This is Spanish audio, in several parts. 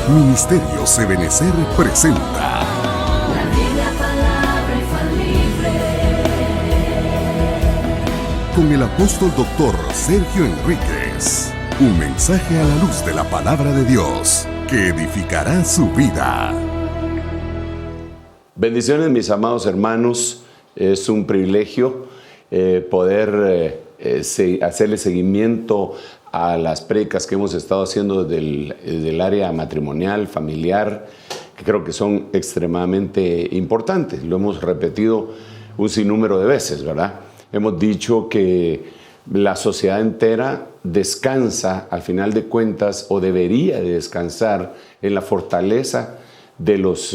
Ministerios Ebenecer presenta La Divina Palabra Infalible, con el apóstol doctor Sergio Enríquez, un mensaje a la luz de la palabra de Dios que edificará su vida. Bendiciones, mis amados hermanos. Es un privilegio poder hacerle seguimiento a las prédicas que hemos estado haciendo desde el área matrimonial, familiar, que creo que son extremadamente importantes. Lo hemos repetido un sinnúmero de veces, ¿verdad? Hemos dicho que la sociedad entera descansa, al final de cuentas, o debería de descansar en la fortaleza de los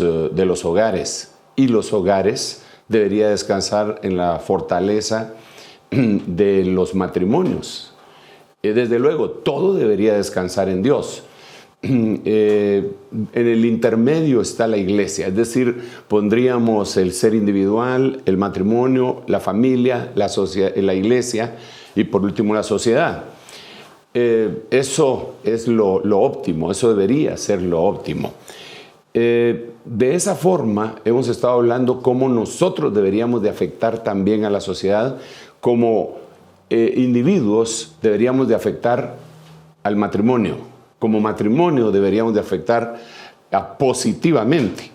hogares. Y los hogares deberían descansar en la fortaleza de los matrimonios. Desde luego, todo debería descansar en Dios. En el intermedio está la iglesia, es decir, pondríamos el ser individual, el matrimonio, la familia, la iglesia y por último la sociedad. Eso es lo óptimo, eso debería ser lo óptimo. De esa forma hemos estado hablando cómo nosotros deberíamos de afectar también a la sociedad, como individuos deberíamos de afectar al matrimonio, como matrimonio deberíamos de afectar positivamente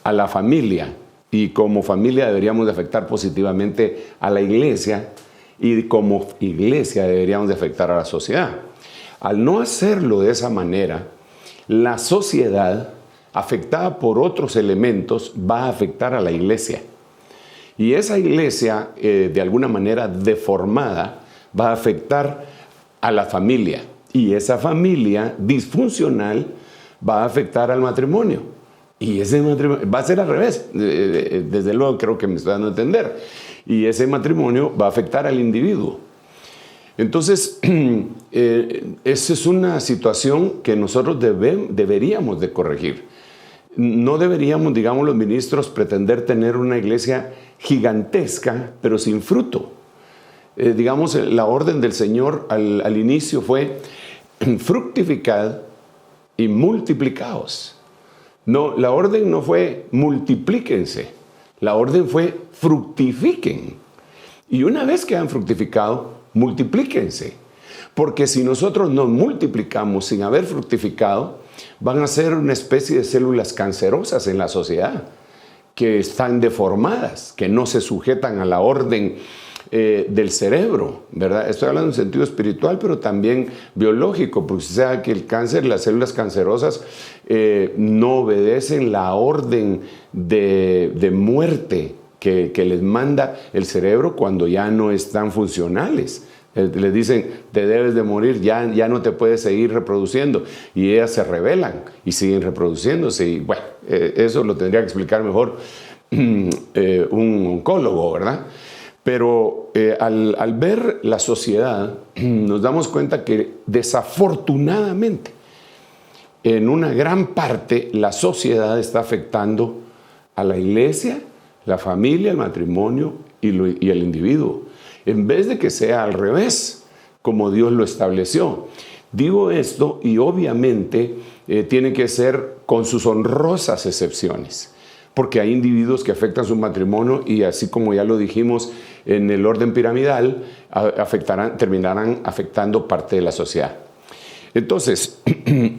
a la familia y como familia deberíamos de afectar positivamente a la iglesia y como iglesia deberíamos de afectar a la sociedad. Al no hacerlo de esa manera, la sociedad afectada por otros elementos va a afectar a la iglesia. Y esa iglesia, de alguna manera deformada, va a afectar a la familia. Y esa familia disfuncional va a afectar al matrimonio. Y ese matrimonio va a ser al revés. Desde luego creo que me estoy dando a entender. Y ese matrimonio va a afectar al individuo. Entonces, esa es una situación que nosotros deberíamos de corregir. No deberíamos, digamos, los ministros pretender tener una iglesia gigantesca, pero sin fruto. Digamos, la orden del Señor al inicio fue fructificad y multiplicaos. No, la orden no fue multiplíquense, la orden fue fructifiquen. Y una vez que han fructificado, multiplíquense. Porque si nosotros nos multiplicamos sin haber fructificado, van a ser una especie de células cancerosas en la sociedad, que están deformadas, que no se sujetan a la orden del cerebro, ¿verdad? Estoy hablando en sentido espiritual, pero también biológico, porque se sabe que el cáncer, las células cancerosas no obedecen la orden de muerte que les manda el cerebro cuando ya no están funcionales. Les dicen, te debes de morir, ya no te puedes seguir reproduciendo. Y ellas se rebelan y siguen reproduciéndose. Y bueno, eso lo tendría que explicar mejor un oncólogo, ¿verdad? Pero al ver la sociedad, nos damos cuenta que desafortunadamente, en una gran parte, la sociedad está afectando a la iglesia, la familia, el matrimonio y el individuo. En vez de que sea al revés, como Dios lo estableció. Digo esto y obviamente tiene que ser con sus honrosas excepciones, porque hay individuos que afectan su matrimonio y así como ya lo dijimos en el orden piramidal, terminarán afectando parte de la sociedad. Entonces,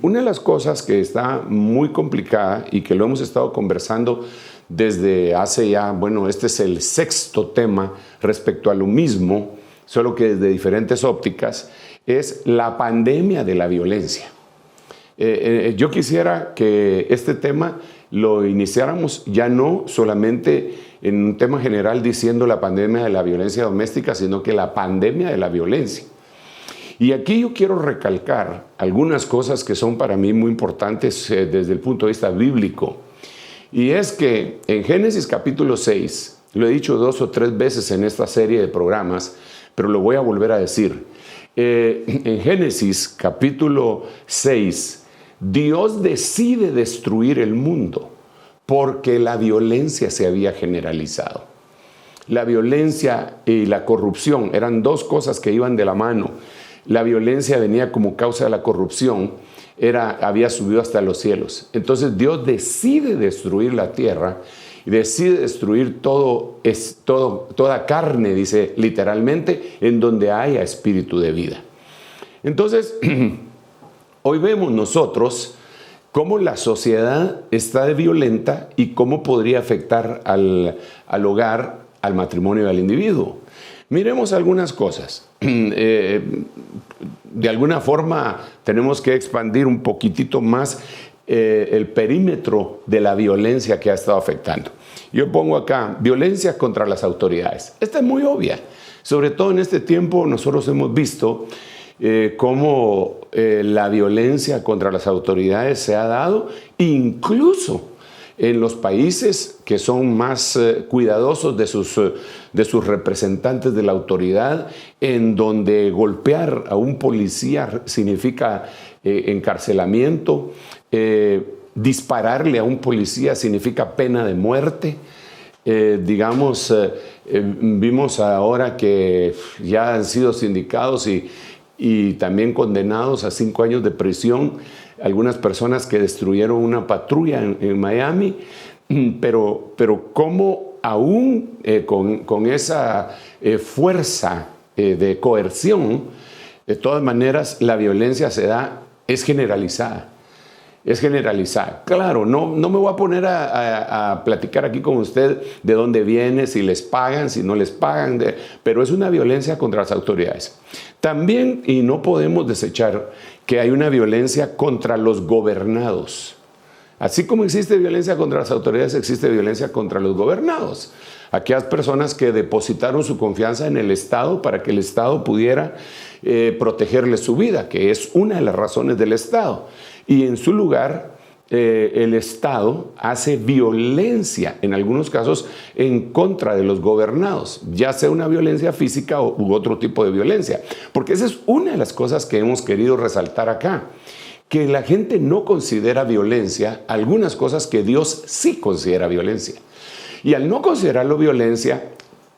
una de las cosas que está muy complicada y que lo hemos estado conversando desde hace ya, bueno, este es el 6º tema respecto a lo mismo, solo que desde diferentes ópticas, es la pandemia de la violencia. Yo quisiera que este tema lo iniciáramos ya no solamente en un tema general diciendo la pandemia de la violencia doméstica, sino que la pandemia de la violencia. Y aquí yo quiero recalcar algunas cosas que son para mí muy importantes desde el punto de vista bíblico. Y es que en Génesis capítulo 6, lo he dicho 2 o 3 veces en esta serie de programas, pero lo voy a volver a decir. En Génesis capítulo 6, Dios decide destruir el mundo porque la violencia se había generalizado. La violencia y la corrupción eran dos cosas que iban de la mano. La violencia venía como causa de la corrupción había subido hasta los cielos. Entonces Dios decide destruir la tierra y decide destruir toda carne, dice literalmente, en donde haya espíritu de vida. Entonces, hoy vemos nosotros cómo la sociedad está violenta y cómo podría afectar al hogar, al matrimonio y al individuo. Miremos algunas cosas. De alguna forma tenemos que expandir un poquitito más el perímetro de la violencia que ha estado afectando. Yo pongo acá, violencia contra las autoridades. Esta es muy obvia. Sobre todo en este tiempo nosotros hemos visto cómo la violencia contra las autoridades se ha dado, incluso en los países que son más cuidadosos de sus representantes de la autoridad, en donde golpear a un policía significa encarcelamiento, dispararle a un policía significa pena de muerte. Vimos ahora que ya han sido sindicados y también condenados a 5 años de prisión algunas personas que destruyeron una patrulla en Miami, pero cómo aún con esa fuerza de coerción, de todas maneras la violencia es generalizada. Es generalizada. Claro, no me voy a poner a platicar aquí con usted de dónde viene, si les pagan, si no les pagan, pero es una violencia contra las autoridades. También, y no podemos desechar, que hay una violencia contra los gobernados. Así como existe violencia contra las autoridades, existe violencia contra los gobernados. Aquellas personas que depositaron su confianza en el Estado para que el Estado pudiera protegerles su vida, que es una de las razones del Estado. Y en su lugar, el Estado hace violencia, en algunos casos, en contra de los gobernados, ya sea una violencia física u otro tipo de violencia. Porque esa es una de las cosas que hemos querido resaltar acá, que la gente no considera violencia algunas cosas que Dios sí considera violencia. Y al no considerarlo violencia,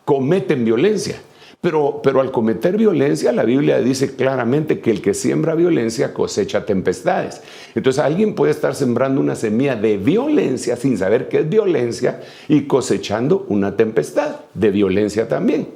cometen violencia. Pero al cometer violencia, la Biblia dice claramente que el que siembra violencia cosecha tempestades. Entonces alguien puede estar sembrando una semilla de violencia sin saber qué es violencia y cosechando una tempestad de violencia también.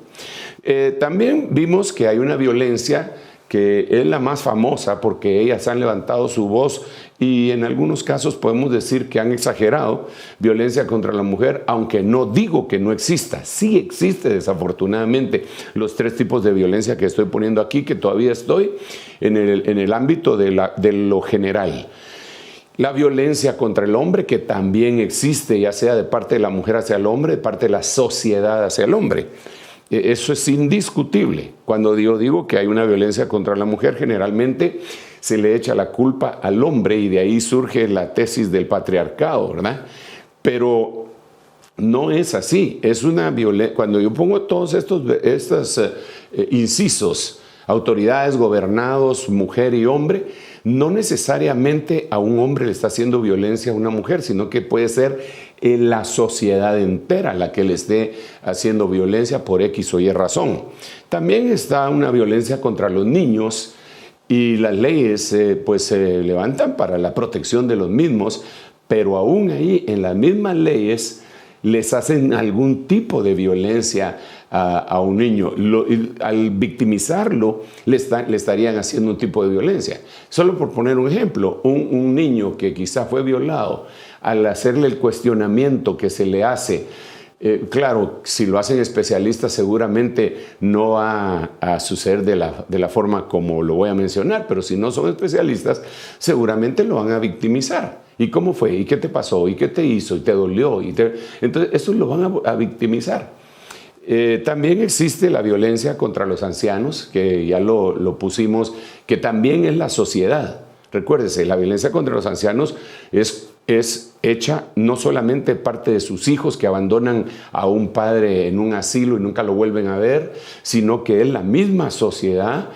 También vimos que hay una violencia que es la más famosa porque ellas han levantado su voz y en algunos casos podemos decir que han exagerado violencia contra la mujer, aunque no digo que no exista. Sí existe desafortunadamente los 3 tipos de violencia que estoy poniendo aquí, que todavía estoy en el ámbito de lo general. La violencia contra el hombre, que también existe, ya sea de parte de la mujer hacia el hombre, de parte de la sociedad hacia el hombre. Eso es indiscutible. Cuando yo digo que hay una violencia contra la mujer, generalmente se le echa la culpa al hombre y de ahí surge la tesis del patriarcado, ¿verdad? Pero no es así. Es una violencia. Cuando yo pongo todos estos incisos, autoridades, gobernados, mujer y hombre, no necesariamente a un hombre le está haciendo violencia a una mujer, sino que puede ser la sociedad entera la que le esté haciendo violencia por X o Y razón. También está una violencia contra los niños y las leyes se levantan para la protección de los mismos, pero aún ahí en las mismas leyes les hacen algún tipo de violencia a un niño. Al victimizarlo, le estarían haciendo un tipo de violencia. Solo por poner un ejemplo, un niño que quizá fue violado, al hacerle el cuestionamiento que se le hace, claro, si lo hacen especialistas seguramente no va a suceder de la forma como lo voy a mencionar, pero si no son especialistas, seguramente lo van a victimizar. ¿Y cómo fue? ¿Y qué te pasó? ¿Y qué te hizo? ¿Y te dolió? Entonces, eso lo van a victimizar. También existe la violencia contra los ancianos, que ya lo pusimos, que también es la sociedad. Recuérdese, la violencia contra los ancianos es hecha no solamente parte de sus hijos que abandonan a un padre en un asilo y nunca lo vuelven a ver, sino que es la misma sociedad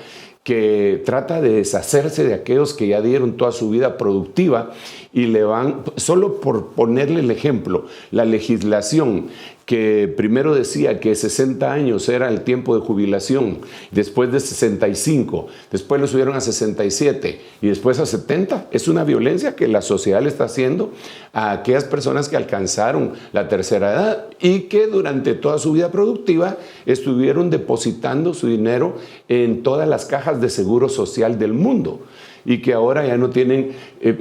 que trata de deshacerse de aquellos que ya dieron toda su vida productiva y le van, solo por ponerle el ejemplo, la legislación que primero decía que 60 años era el tiempo de jubilación, después de 65, después lo subieron a 67 y después a 70. Es una violencia que la sociedad le está haciendo a aquellas personas que alcanzaron la tercera edad y que durante toda su vida productiva estuvieron depositando su dinero en todas las cajas de seguro social del mundo y que ahora ya no tienen,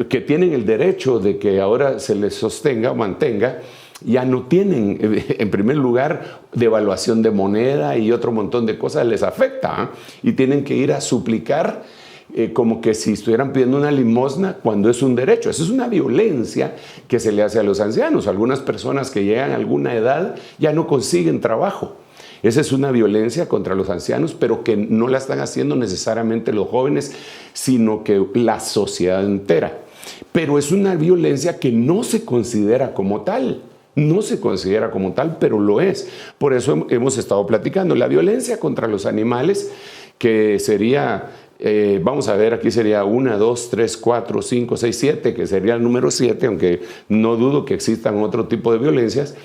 que tienen el derecho de que ahora se les sostenga o mantenga. Ya no tienen, en primer lugar, devaluación de moneda y otro montón de cosas les afecta, y tienen que ir a suplicar como que si estuvieran pidiendo una limosna cuando es un derecho. Esa es una violencia que se le hace a los ancianos. Algunas personas que llegan a alguna edad ya no consiguen trabajo. Esa es una violencia contra los ancianos, pero que no la están haciendo necesariamente los jóvenes, sino que la sociedad entera. Pero es una violencia que no se considera como tal. No se considera como tal, pero lo es. Por eso hemos estado platicando. La violencia contra los animales, que sería, vamos a ver, aquí sería 1, 2, 3, 4, 5, 6, 7, que sería el número 7, aunque no dudo que existan otro tipo de violencias,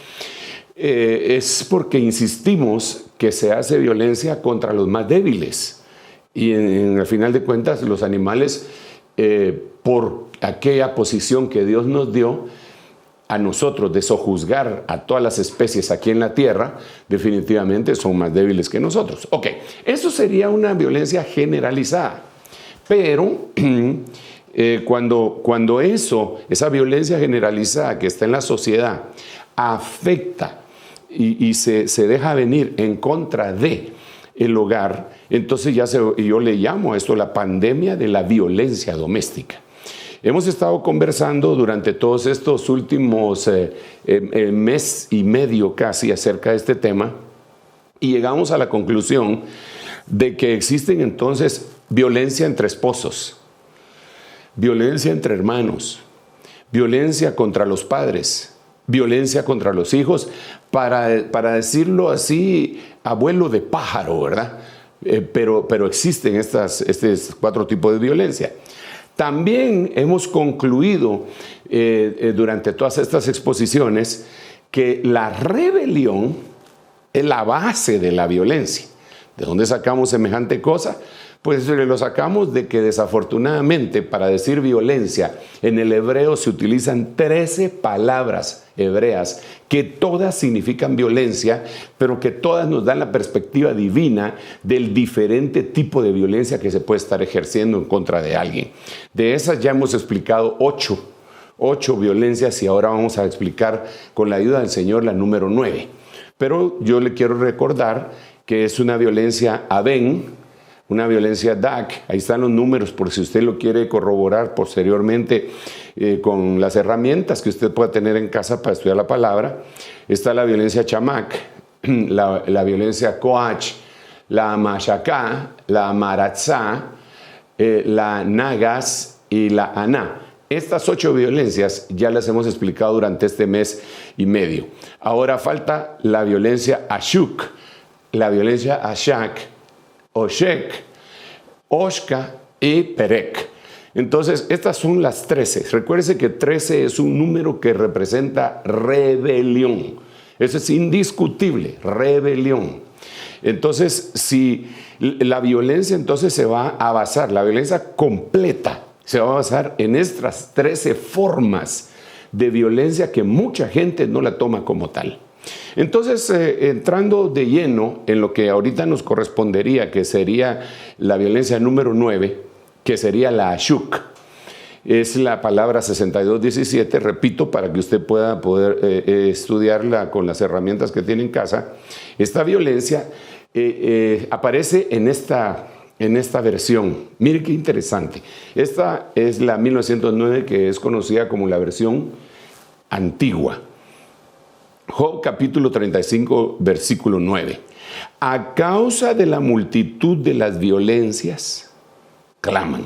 es porque insistimos que se hace violencia contra los más débiles. Y al final de cuentas, los animales, por aquella posición que Dios nos dio, a nosotros de sojuzgar a todas las especies aquí en la tierra, definitivamente son más débiles que nosotros. Ok, eso sería una violencia generalizada, pero cuando esa violencia generalizada que está en la sociedad afecta y se deja venir en contra de el hogar, entonces yo le llamo a esto la pandemia de la violencia doméstica. Hemos estado conversando durante todos estos últimos mes y medio casi acerca de este tema y llegamos a la conclusión de que existen entonces violencia entre esposos, violencia entre hermanos, violencia contra los padres, violencia contra los hijos, para decirlo así, abuelo de pájaro, ¿verdad? Pero existen estos 4 tipos de violencia. También hemos concluido durante todas estas exposiciones que la rebelión es la base de la violencia. ¿De dónde sacamos semejante cosa? Pues lo sacamos de que desafortunadamente para decir violencia en el hebreo se utilizan 13 palabras hebreas que todas significan violencia, pero que todas nos dan la perspectiva divina del diferente tipo de violencia que se puede estar ejerciendo en contra de alguien. De esas ya hemos explicado 8 violencias y ahora vamos a explicar con la ayuda del Señor la número 9. Pero yo le quiero recordar que es una violencia aben, una violencia DAC. Ahí están los números por si usted lo quiere corroborar posteriormente con las herramientas que usted pueda tener en casa para estudiar la palabra. Está la violencia chamac, la violencia coach, la mashacá, la maratzá, la nagas y la aná. Estas 8 violencias ya las hemos explicado durante este mes y medio. Ahora falta la violencia ashuk, la violencia ashak, Oshek, Oshka y Perek. Entonces, estas son las 13. Recuérdese que 13 es un número que representa rebelión. Eso es indiscutible, rebelión. Entonces, si la violencia entonces se va a basar, la violencia completa se va a basar en estas 13 formas de violencia que mucha gente no la toma como tal. Entonces, entrando de lleno en lo que ahorita nos correspondería, que sería la violencia número 9, que sería la ashuk, es la palabra 6217, repito, para que usted pueda poder estudiarla con las herramientas que tiene en casa. Esta violencia aparece en esta versión. Mire qué interesante. Esta es la 1909, que es conocida como la versión antigua. Job capítulo 35, versículo 9. A causa de la multitud de las violencias, claman.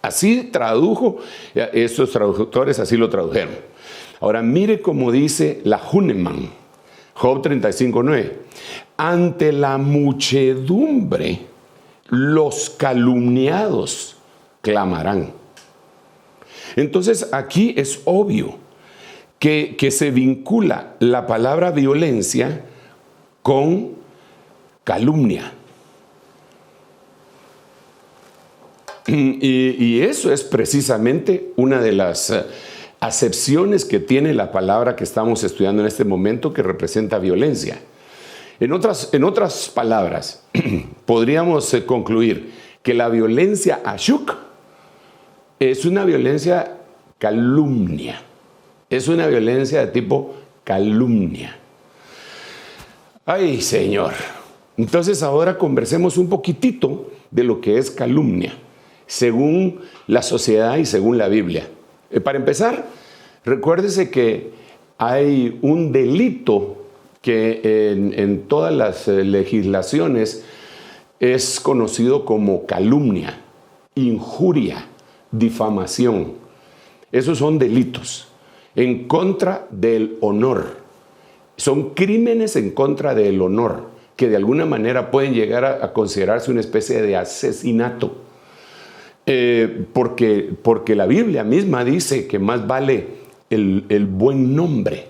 Así tradujo, estos traductores así lo tradujeron. Ahora mire cómo dice la Huneman, Job 35, 9. Ante la muchedumbre, los calumniados clamarán. Entonces aquí es obvio que se vincula la palabra violencia con calumnia. Y eso es precisamente una de las acepciones que tiene la palabra que estamos estudiando en este momento, que representa violencia. En otras palabras, podríamos concluir que la violencia ashuk es una violencia calumnia. Es una violencia de tipo calumnia. Ay, Señor. Entonces ahora conversemos un poquitito de lo que es calumnia, según la sociedad y según la Biblia. Para empezar, recuérdese que hay un delito que en todas las legislaciones es conocido como calumnia, injuria, difamación. Esos son delitos en contra del honor. Son crímenes en contra del honor, que de alguna manera pueden llegar a considerarse una especie de asesinato. Porque la Biblia misma dice que más vale el buen nombre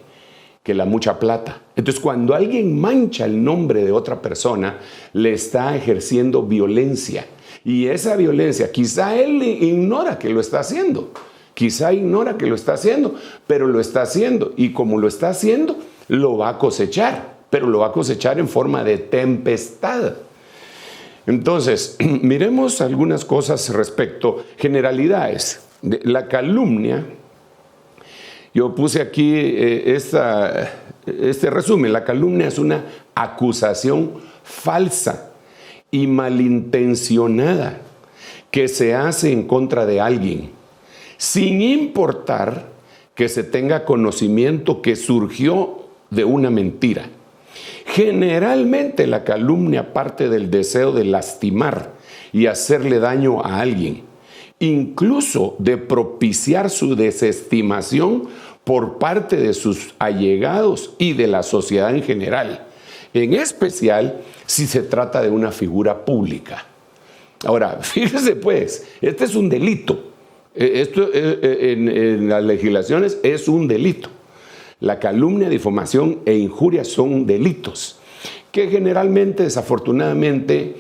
que la mucha plata. Entonces, cuando alguien mancha el nombre de otra persona, le está ejerciendo violencia. Y esa violencia, quizá él ignora que lo está haciendo. Quizá ignora que lo está haciendo, pero lo está haciendo. Y como lo está haciendo, lo va a cosechar. Pero lo va a cosechar en forma de tempestad. Entonces, miremos algunas cosas respecto, generalidades. La calumnia, yo puse aquí este resumen. La calumnia es una acusación falsa y malintencionada que se hace en contra de alguien, sin importar que se tenga conocimiento que surgió de una mentira. Generalmente la calumnia parte del deseo de lastimar y hacerle daño a alguien, incluso de propiciar su desestimación por parte de sus allegados y de la sociedad en general, en especial si se trata de una figura pública. Ahora, fíjese pues, este es un delito. Esto en las legislaciones es un delito. La calumnia, difamación e injuria son delitos que generalmente, desafortunadamente,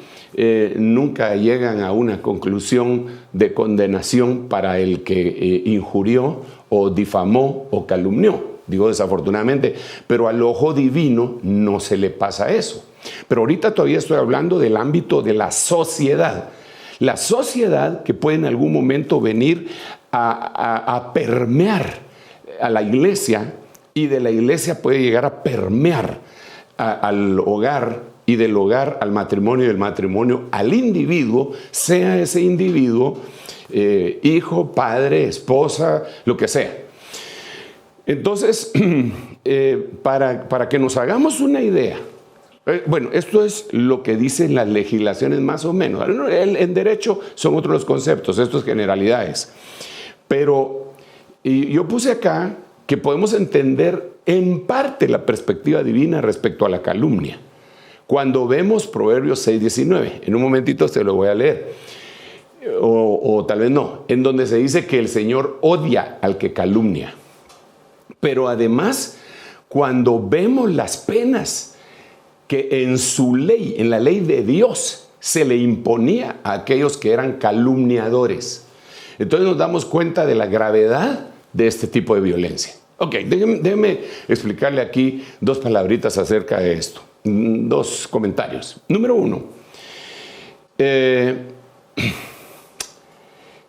nunca llegan a una conclusión de condenación para el que injurió o difamó o calumnió. Digo desafortunadamente, pero al ojo divino no se le pasa eso. Pero ahorita todavía estoy hablando del ámbito de la sociedad. La sociedad que puede en algún momento venir a permear a la iglesia, y de la iglesia puede llegar a permear al hogar, y del hogar al matrimonio, y del matrimonio al individuo, sea ese individuo hijo, padre, esposa, lo que sea. Entonces, para que nos hagamos una idea, bueno, esto es lo que dicen las legislaciones más o menos. En derecho son otros los conceptos, esto es generalidades. Pero yo puse acá que podemos entender en parte la perspectiva divina respecto a la calumnia. Cuando vemos Proverbios 6:19, en un momentito se lo voy a leer, o tal vez no, en donde se dice que el Señor odia al que calumnia. Pero además, cuando vemos las penas que en su ley, en la ley de Dios, se le imponía a aquellos que eran calumniadores, entonces nos damos cuenta de la gravedad de este tipo de violencia. Ok, déjeme explicarle aquí dos palabritas acerca de esto. Dos comentarios. Número uno,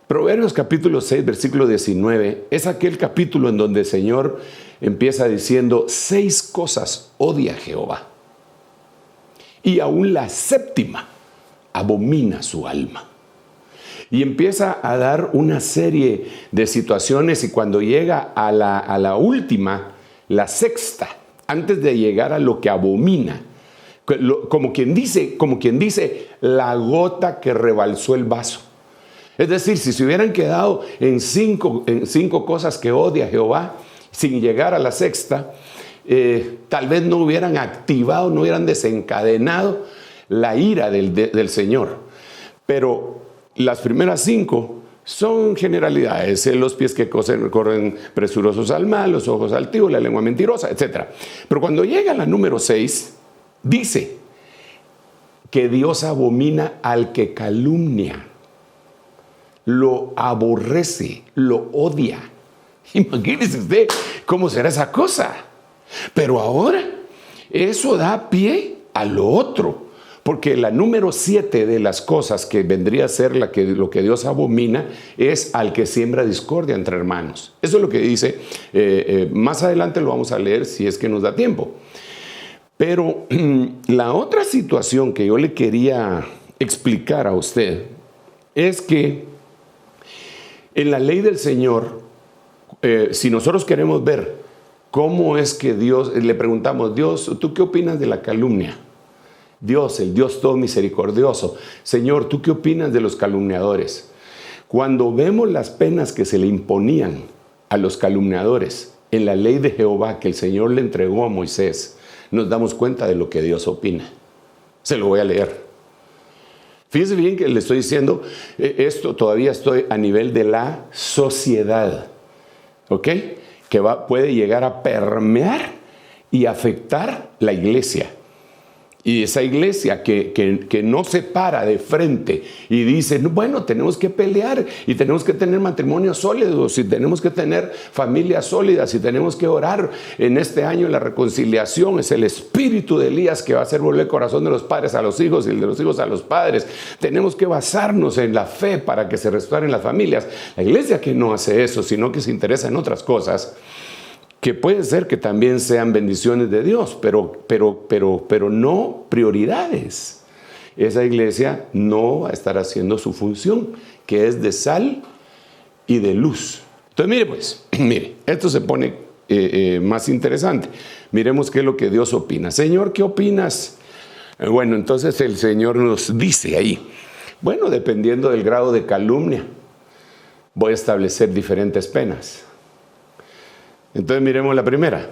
Proverbios capítulo 6, versículo 19, es aquel capítulo en donde el Señor empieza diciendo: 6 cosas odia Jehová, y aún la séptima abomina su alma. Y empieza a dar una serie de situaciones, y cuando llega a la última, la sexta, antes de llegar a lo que abomina, como quien dice, la gota que rebalsó el vaso. Es decir, si se hubieran quedado en cinco cosas que odia Jehová, sin llegar a la sexta, tal vez no hubieran activado, no hubieran desencadenado la ira del Señor. Pero las primeras 5 Son generalidades, los pies que corren presurosos al mal, los ojos altivos, la lengua mentirosa, etc. Pero cuando llega la número 6, dice que Dios abomina al que calumnia, lo aborrece, lo odia. Imagínese usted cómo será esa cosa. Pero ahora eso da pie a lo otro. Porque la número 7 de las cosas que vendría a ser lo que Dios abomina es al que siembra discordia entre hermanos. Eso es lo que dice. Más adelante lo vamos a leer si es que nos da tiempo. Pero la otra situación que yo le quería explicar a usted es que en la ley del Señor, si nosotros queremos ver cómo es que Dios, le preguntamos, Dios, ¿tú qué opinas de la calumnia? Dios, el Dios todo misericordioso. Señor, ¿tú qué opinas de los calumniadores? Cuando vemos las penas que se le imponían a los calumniadores en la ley de Jehová que el Señor le entregó a Moisés, nos damos cuenta de lo que Dios opina. Se lo voy a leer. Fíjese bien que le estoy diciendo, esto todavía estoy a nivel de la sociedad, ¿ok? Que puede llegar a permear y afectar la iglesia. Y esa iglesia que no se para de frente y dice, bueno, tenemos que pelear y tenemos que tener matrimonios sólidos y tenemos que tener familias sólidas y tenemos que orar en este año la reconciliación. Es el espíritu de Elías que va a hacer volver el corazón de los padres a los hijos y el de los hijos a los padres. Tenemos que basarnos en la fe para que se restauren las familias. La iglesia que no hace eso, sino que se interesa en otras cosas, que puede ser que también sean bendiciones de Dios, pero no prioridades. Esa iglesia no va a estar haciendo su función, que es de sal y de luz. Entonces, mire, esto se pone más interesante. Miremos qué es lo que Dios opina. Señor, ¿qué opinas? Bueno, entonces el Señor nos dice ahí, bueno, dependiendo del grado de calumnia, voy a establecer diferentes penas. Entonces miremos la primera.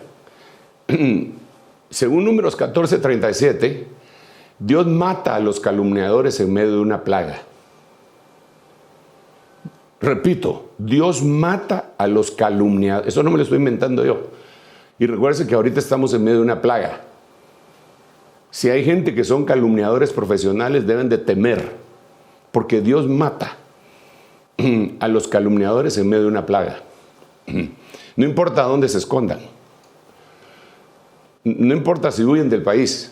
Según Números 14:37, Dios mata a los calumniadores en medio de una plaga. Repito, Dios mata a los calumniadores. Eso no me lo estoy inventando yo. Y recuérdense que ahorita estamos en medio de una plaga. Si hay gente que son calumniadores profesionales, deben de temer, porque Dios mata a los calumniadores en medio de una plaga. No importa dónde se escondan. No importa si huyen del país.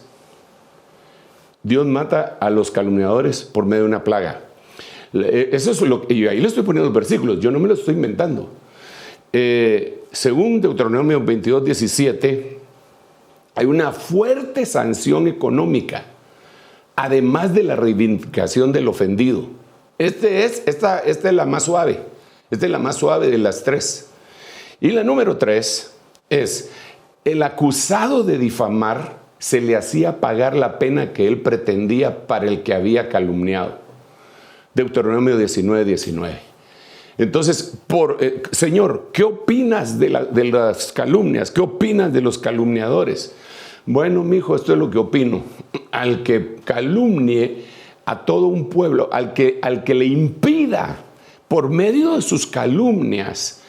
Dios mata a los calumniadores por medio de una plaga. Eso es lo que, y ahí le estoy poniendo los versículos. Yo no me los estoy inventando. Según Deuteronomio 22:17, hay una fuerte sanción económica, además de la reivindicación del ofendido. Esta es la más suave. Esta es la más suave de las tres. Y la número 3 es, el acusado de difamar se le hacía pagar la pena que él pretendía para el que había calumniado. Deuteronomio 19:19. Entonces, Señor, ¿qué opinas de las calumnias? ¿Qué opinas de los calumniadores? Bueno, mijo, esto es lo que opino. Al que calumnie a todo un pueblo, al que le impida por medio de sus calumnias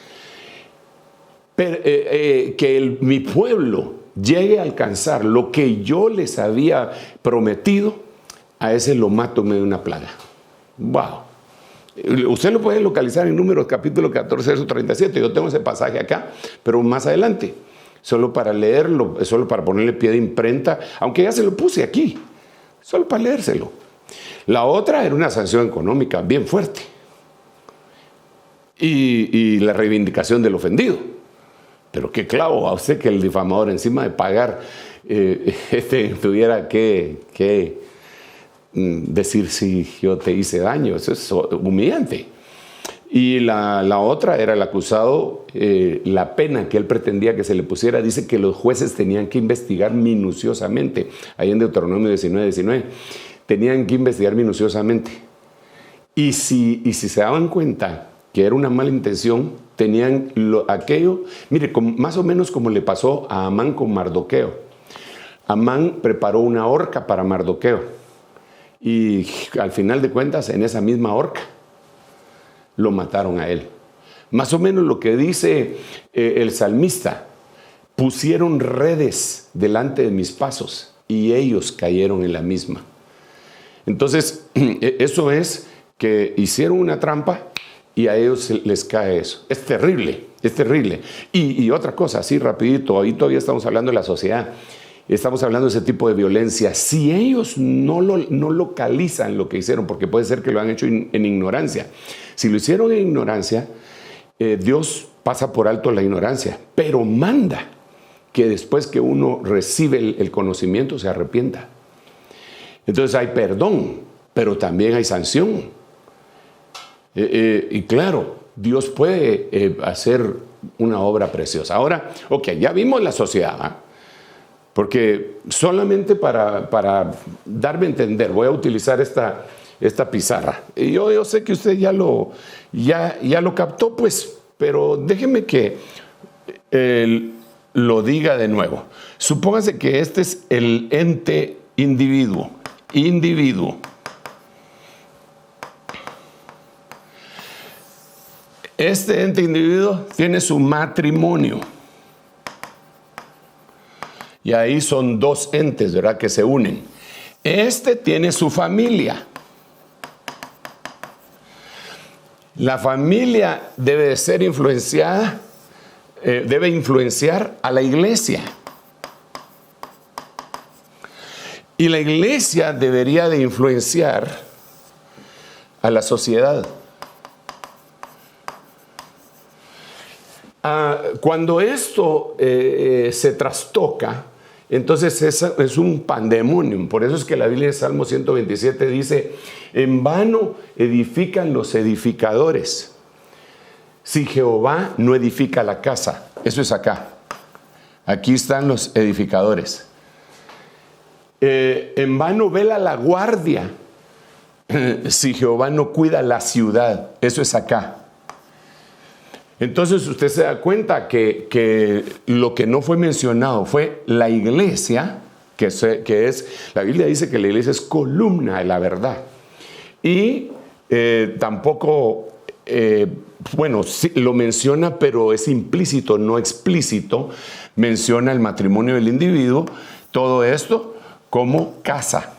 que mi pueblo llegue a alcanzar lo que yo les había prometido, a ese lo mato en medio de una plaga. ¡Wow! Usted lo puede localizar en Números capítulo 14, verso 37. Yo tengo ese pasaje acá, pero más adelante, solo para leerlo, solo para ponerle pie de imprenta, aunque ya se lo puse aquí, solo para leérselo. La otra era una sanción económica bien fuerte y la reivindicación del ofendido. Pero qué clavo a usted que el difamador, encima de pagar, tuviera que decir si yo te hice daño. Eso es humillante. Y la otra era el acusado, la pena que él pretendía que se le pusiera. Dice que los jueces tenían que investigar minuciosamente. Ahí en Deuteronomio 19:19. Tenían que investigar minuciosamente. Y si se daban cuenta que era una mala intención, tenían aquello, mire, más o menos como le pasó a Amán con Mardoqueo. Amán preparó una horca para Mardoqueo y al final de cuentas en esa misma horca lo mataron a él. Más o menos lo que dice el salmista: pusieron redes delante de mis pasos y ellos cayeron en la misma. Entonces, eso es que hicieron una trampa y a ellos les cae eso. Es terrible, es terrible. Y otra cosa, así rapidito, ahí todavía estamos hablando de la sociedad. Estamos hablando de ese tipo de violencia. Si ellos no localizan lo que hicieron, porque puede ser que lo han hecho en ignorancia. Si lo hicieron en ignorancia, Dios pasa por alto la ignorancia, pero manda que después que uno recibe el conocimiento se arrepienta. Entonces hay perdón, pero también hay sanción. Y claro, Dios puede hacer una obra preciosa. Ahora, ok, ya vimos la sociedad, ¿eh? Porque solamente para darme a entender, voy a utilizar esta pizarra. Y yo sé que usted ya lo captó, pues, pero déjeme que lo diga de nuevo. Supóngase que este es el ente individuo. Este ente individuo tiene su matrimonio. Y ahí son dos entes, ¿verdad?, que se unen. Este tiene su familia. La familia debe de ser influenciada, debe influenciar a la iglesia. Y la iglesia debería de influenciar a la sociedad. Cuando esto se trastoca, entonces es un pandemonium. Por eso es que la Biblia de Salmo 127 dice: en vano edifican los edificadores, si Jehová no edifica la casa. Eso es acá. Aquí están los edificadores. En vano vela la guardia, si Jehová no cuida la ciudad. Eso es acá. Entonces usted se da cuenta que lo que no fue mencionado fue la iglesia, que es, la Biblia dice que la iglesia es columna de la verdad. Y tampoco, bueno, sí, lo menciona, pero es implícito, no explícito. Menciona el matrimonio del individuo, todo esto como casa.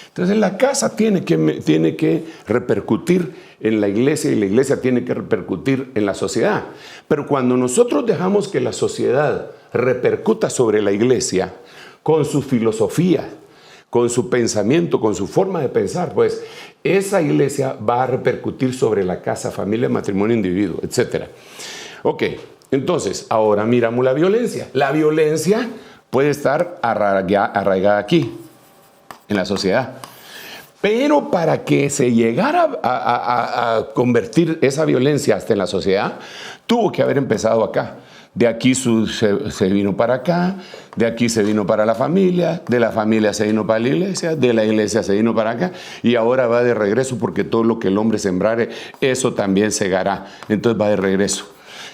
Entonces la casa tiene que repercutir en la iglesia y la iglesia tiene que repercutir en la sociedad. Pero cuando nosotros dejamos que la sociedad repercuta sobre la iglesia con su filosofía, con su pensamiento, con su forma de pensar, pues esa iglesia va a repercutir sobre la casa, familia, matrimonio, individuo, etc. Ok, entonces ahora miramos la violencia. La violencia puede estar arraigada aquí, en la sociedad. Pero para que se llegara a convertir esa violencia hasta en la sociedad, tuvo que haber empezado acá. De aquí se vino para acá, de aquí se vino para la familia, de la familia se vino para la iglesia, de la iglesia se vino para acá, y ahora va de regreso, porque todo lo que el hombre sembrare, eso también segará. Entonces va de regreso.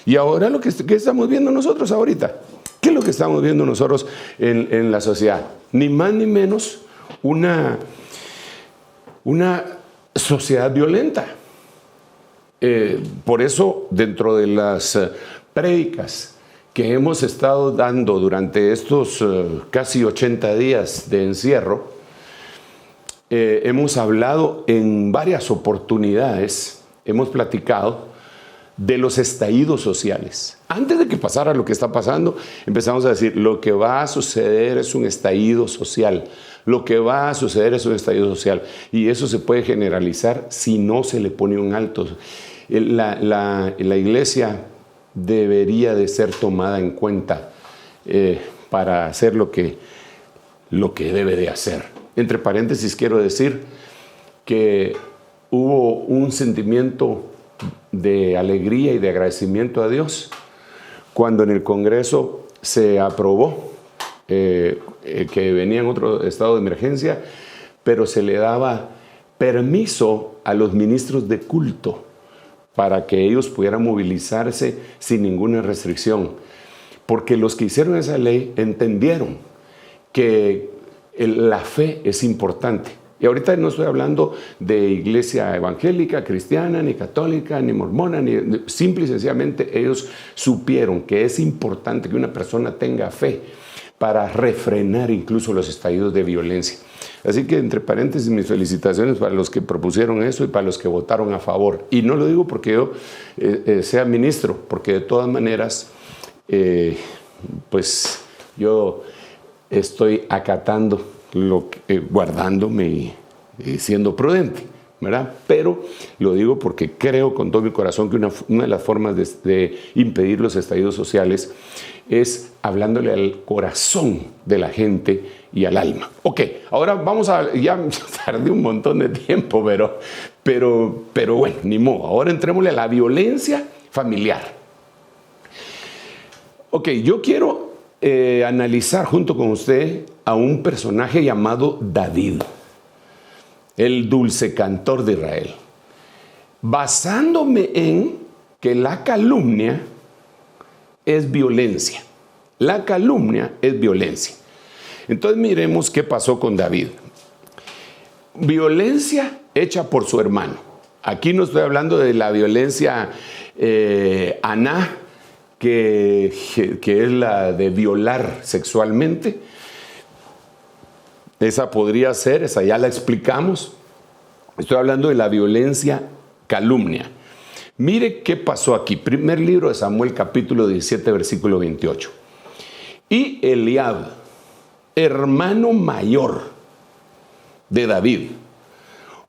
Y ahora ¿qué estamos viendo nosotros ahorita? ¿Qué es lo que estamos viendo nosotros en la sociedad? Ni más ni menos una sociedad violenta. Por eso, dentro de las prédicas que hemos estado dando durante estos casi 80 días de encierro, hemos hablado en varias oportunidades, hemos platicado de los estallidos sociales. Antes de que pasara lo que está pasando, empezamos a decir: lo que va a suceder es un estallido social. Lo que va a suceder es un estallido social. Y eso se puede generalizar si no se le pone un alto. La iglesia debería de ser tomada en cuenta para hacer lo que debe de hacer. Entre paréntesis, quiero decir que hubo un sentimiento de alegría y de agradecimiento a Dios cuando en el Congreso se aprobó que venía en otro estado de emergencia, pero se le daba permiso a los ministros de culto para que ellos pudieran movilizarse sin ninguna restricción, porque los que hicieron esa ley entendieron que la fe es importante. Y ahorita no estoy hablando de iglesia evangélica, cristiana, ni católica, ni mormona, simple y sencillamente ellos supieron que es importante que una persona tenga fe para refrenar incluso los estallidos de violencia. Así que, entre paréntesis, mis felicitaciones para los que propusieron eso y para los que votaron a favor. Y no lo digo porque yo sea ministro, porque de todas maneras, pues yo estoy acatando, guardándome y siendo prudente, ¿verdad? Pero lo digo porque creo con todo mi corazón que una de las formas de impedir los estallidos sociales es hablándole al corazón de la gente y al alma. Ok, ahora vamos a... Ya tardé un montón de tiempo, pero bueno, ni modo. Ahora entrémosle a la violencia familiar. Ok, yo quiero analizar junto con usted a un personaje llamado David, el dulce cantor de Israel, basándome en que la calumnia es violencia. La calumnia es violencia. Entonces miremos qué pasó con David. Violencia hecha por su hermano. Aquí no estoy hablando de la violencia aná, que es la de violar sexualmente. Esa podría ser, esa ya la explicamos. Estoy hablando de la violencia calumnia. Mire qué pasó aquí. Primer libro de Samuel, capítulo 17, versículo 28. Y Eliab, hermano mayor de David,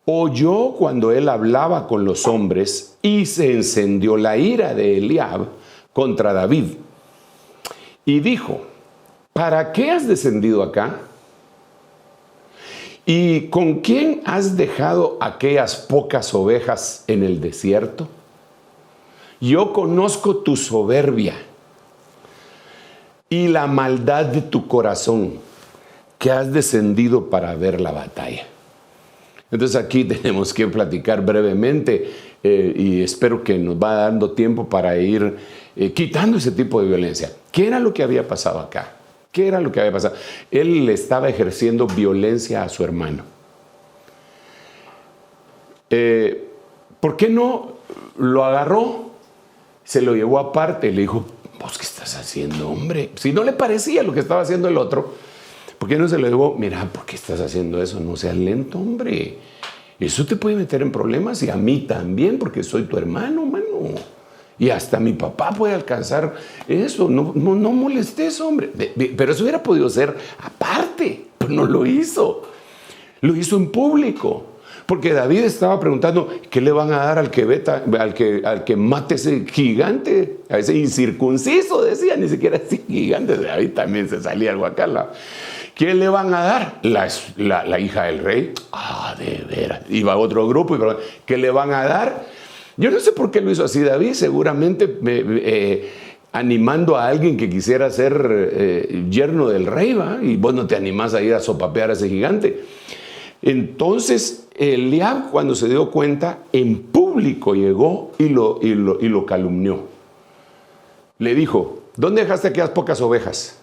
oyó cuando él hablaba con los hombres y se encendió la ira de Eliab contra David. Y dijo, ¿para qué has descendido acá? ¿Y con quién has dejado aquellas pocas ovejas en el desierto? Yo conozco tu soberbia y la maldad de tu corazón, que has descendido para ver la batalla. Entonces aquí tenemos que platicar brevemente y espero que nos va dando tiempo para ir quitando ese tipo de violencia. ¿Qué era lo que había pasado acá? ¿Qué era lo que había pasado? Él estaba ejerciendo violencia a su hermano. ¿Por qué no lo agarró? Se lo llevó aparte y le dijo, ¿vos qué estás haciendo, hombre? Si no le parecía lo que estaba haciendo el otro, ¿por qué no se lo llevó? Mira, ¿por qué estás haciendo eso? No seas lento, hombre. Eso te puede meter en problemas y a mí también, porque soy tu hermano, mano. Y hasta mi papá puede alcanzar eso. No molestes, hombre. Pero eso hubiera podido ser aparte, pero no lo hizo. Lo hizo en público. Porque David estaba preguntando, ¿qué le van a dar al que mate ese gigante? A ese incircunciso, decía, ni siquiera ese gigante. David también se salía al guacala. ¿Qué le van a dar? La hija del rey. Ah, de veras. Iba a otro grupo y ¿qué le van a dar? Yo no sé por qué lo hizo así David, seguramente animando a alguien que quisiera ser yerno del rey, ¿va? Y vos no te animás a ir a sopapear a ese gigante. Entonces Eliab, cuando se dio cuenta, en público llegó y lo calumnió. Le dijo, ¿dónde dejaste aquellas pocas ovejas?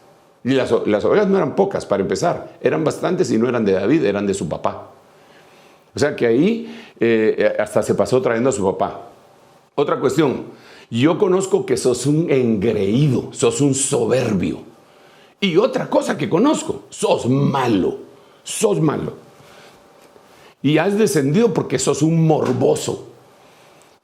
Y las ovejas no eran pocas, para empezar. Eran bastantes y no eran de David, eran de su papá. O sea que ahí hasta se pasó trayendo a su papá. Otra cuestión, yo conozco que sos un engreído, sos un soberbio. Y otra cosa que conozco, sos malo. Y has descendido porque sos un morboso.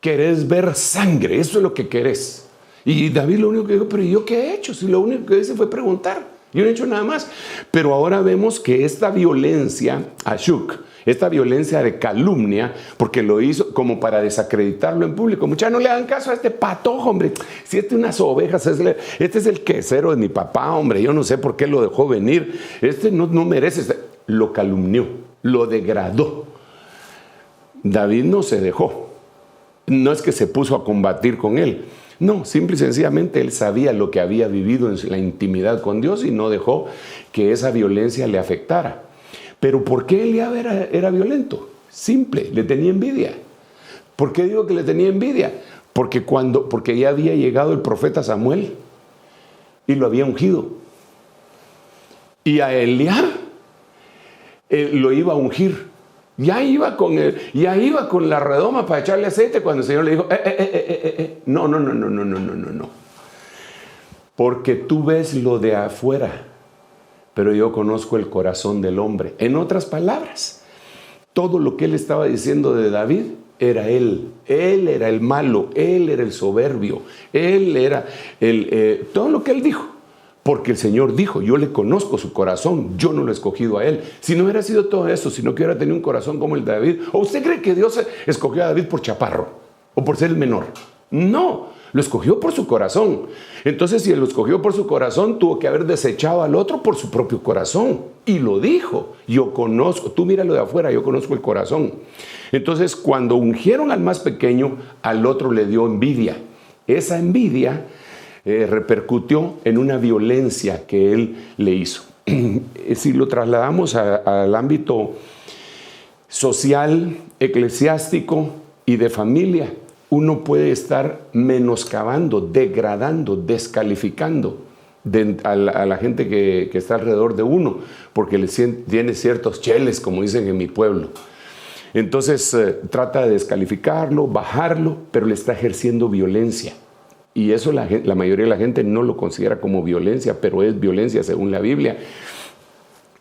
Querés ver sangre, eso es lo que querés. Y David lo único que dijo, pero ¿yo qué he hecho? Si lo único que hice fue preguntar. Yo no he hecho nada más. Pero ahora vemos que esta violencia, ashuk, esta violencia de calumnia, porque lo hizo como para desacreditarlo en público. Muchachos, no le hagan caso a este patojo, hombre. Si unas ovejas, este es el quesero de mi papá, hombre. Yo no sé por qué lo dejó venir. Este no merece. Lo calumnió, lo degradó. David no se dejó. No es que se puso a combatir con él. No, simple y sencillamente él sabía lo que había vivido en la intimidad con Dios y no dejó que esa violencia le afectara. Pero ¿por qué Eliab era violento? Simple, le tenía envidia. ¿Por qué digo que le tenía envidia? Porque ya había llegado el profeta Samuel y lo había ungido. Y a Eliab lo iba a ungir Ya iba con la redoma para echarle aceite cuando el Señor le dijo, no. Porque tú ves lo de afuera, pero yo conozco el corazón del hombre. En otras palabras, todo lo que él estaba diciendo de David era él. Él era el malo, él era el soberbio, él era todo lo que él dijo. Porque el Señor dijo, yo le conozco su corazón, yo no lo he escogido a él. Si no hubiera sido todo eso, si no que hubiera tenido un corazón como el de David, ¿o usted cree que Dios escogió a David por chaparro o por ser el menor? No, lo escogió por su corazón. Entonces, si él lo escogió por su corazón, tuvo que haber desechado al otro por su propio corazón. Y lo dijo, yo conozco, tú míralo de afuera, yo conozco el corazón. Entonces, cuando ungieron al más pequeño, al otro le dio envidia. Esa envidia repercutió en una violencia que él le hizo. Si lo trasladamos al ámbito social, eclesiástico y de familia, uno puede estar menoscabando, degradando, descalificando a la gente que está alrededor de uno, porque tiene ciertos cheles, como dicen en mi pueblo. Entonces trata de descalificarlo, bajarlo, pero le está ejerciendo violencia. Y eso la mayoría de la gente no lo considera como violencia, pero es violencia según la Biblia.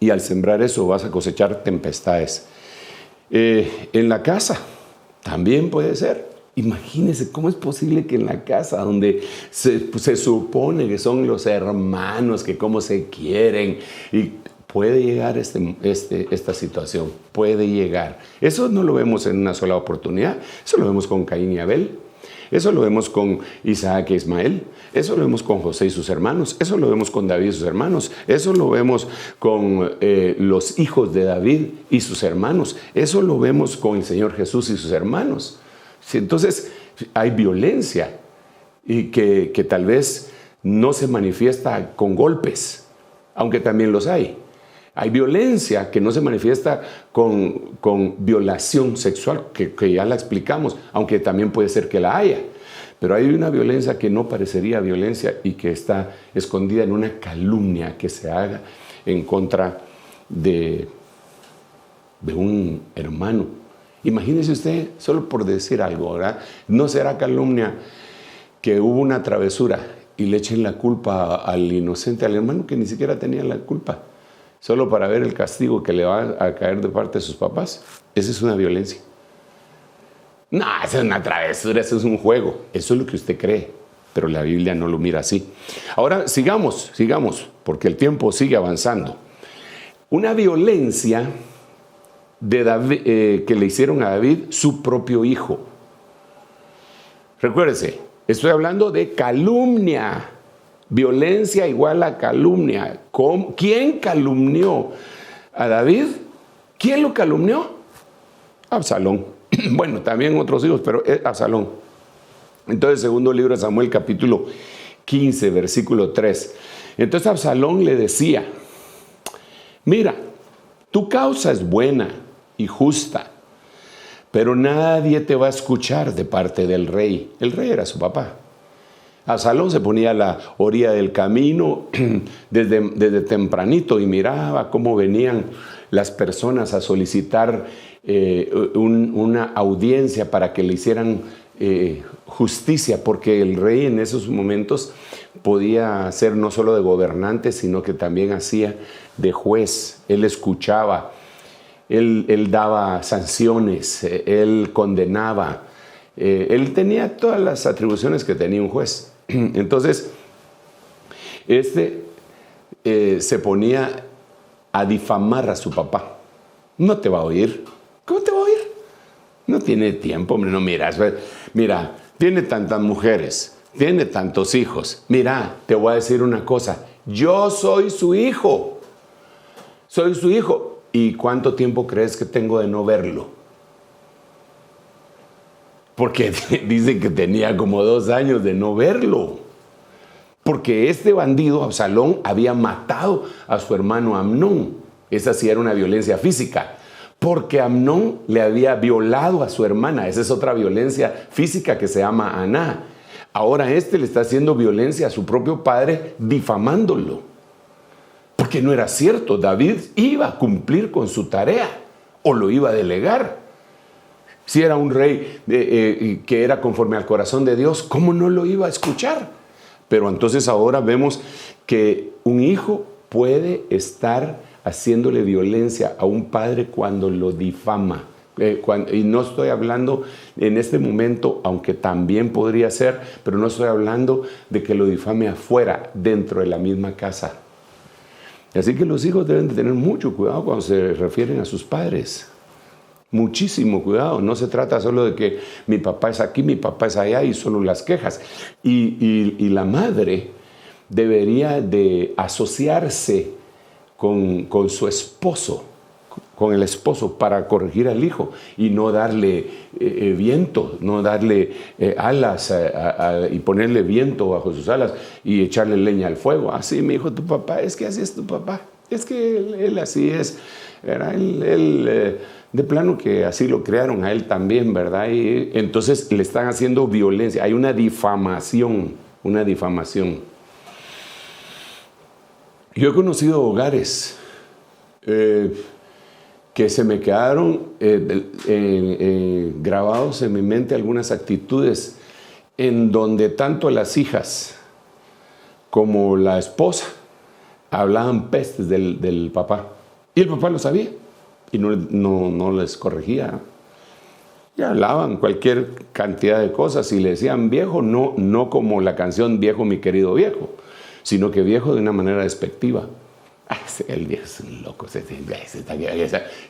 Y al sembrar eso vas a cosechar tempestades. En la casa también puede ser. Imagínense cómo es posible que en la casa donde se supone que son los hermanos, que cómo se quieren, y puede llegar esta situación, puede llegar. Eso no lo vemos en una sola oportunidad, eso lo vemos con Caín y Abel. Eso lo vemos con Isaac e Ismael, eso lo vemos con José y sus hermanos, eso lo vemos con David y sus hermanos, eso lo vemos con los hijos de David y sus hermanos, eso lo vemos con el Señor Jesús y sus hermanos. Entonces hay violencia y que tal vez no se manifiesta con golpes, aunque también los hay. Hay violencia que no se manifiesta con violación sexual, que ya la explicamos, aunque también puede ser que la haya. Pero hay una violencia que no parecería violencia y que está escondida en una calumnia que se haga en contra de un hermano. Imagínese usted, solo por decir algo, ¿verdad? No será calumnia que hubo una travesura y le echen la culpa al inocente, al hermano que ni siquiera tenía la culpa, solo para ver el castigo que le va a caer de parte de sus papás. Esa es una violencia. No, esa es una travesura, eso es un juego. Eso es lo que usted cree, pero la Biblia no lo mira así. Ahora, sigamos, porque el tiempo sigue avanzando. Una violencia de David, que le hicieron a David, su propio hijo. Recuérdese, estoy hablando de calumnia. Violencia igual a calumnia. ¿Quién calumnió a David? ¿Quién lo calumnió? Absalón. Bueno, también otros hijos, pero es Absalón. Entonces, segundo libro de Samuel, capítulo 15, versículo 3. Entonces Absalón le decía, mira, tu causa es buena y justa, pero nadie te va a escuchar de parte del rey. El rey era su papá. Absalón se ponía a la orilla del camino desde tempranito y miraba cómo venían las personas a solicitar una audiencia para que le hicieran justicia, porque el rey en esos momentos podía ser no solo de gobernante, sino que también hacía de juez. Él escuchaba, él daba sanciones, él condenaba, él tenía todas las atribuciones que tenía un juez. Entonces, se ponía a difamar a su papá. No te va a oír. ¿Cómo te va a oír? No tiene tiempo, hombre, no miras. Mira, tiene tantas mujeres, tiene tantos hijos. Mira, te voy a decir una cosa. Yo soy su hijo. Soy su hijo. ¿Y cuánto tiempo crees que tengo de no verlo? Porque dice que tenía como 2 años de no verlo. Porque este bandido, Absalón, había matado a su hermano Amnón. Esa sí era una violencia física. Porque Amnón le había violado a su hermana. Esa es otra violencia física que se llama Aná. Ahora le está haciendo violencia a su propio padre, difamándolo. Porque no era cierto. David iba a cumplir con su tarea. o lo iba a delegar. Si era un rey que era conforme al corazón de Dios, ¿cómo no lo iba a escuchar? Pero entonces ahora vemos que un hijo puede estar haciéndole violencia a un padre cuando lo difama. Y no estoy hablando en este momento, aunque también podría ser, pero no estoy hablando de que lo difame afuera, dentro de la misma casa. Así que los hijos deben de tener mucho cuidado cuando se refieren a sus padres. Muchísimo cuidado. No se trata solo de que mi papá es aquí, mi papá es allá y solo las quejas. Y la madre debería de asociarse con su esposo, con el esposo, para corregir al hijo y no darle viento, no darle alas y ponerle viento bajo sus alas y echarle leña al fuego. Así me dijo tu papá, es que así es tu papá, es que él así es, ¿verdad? Él de plano que así lo crearon a él también, ¿verdad? Y entonces le están haciendo violencia, hay una difamación, una difamación. Yo he conocido hogares que se me quedaron grabados en mi mente algunas actitudes en donde tanto las hijas como la esposa hablaban pestes del papá. Y el papá lo sabía y no les corregía. Y hablaban cualquier cantidad de cosas y le decían viejo, no como la canción Viejo, mi querido viejo, sino que viejo de una manera despectiva. El viejo es un loco,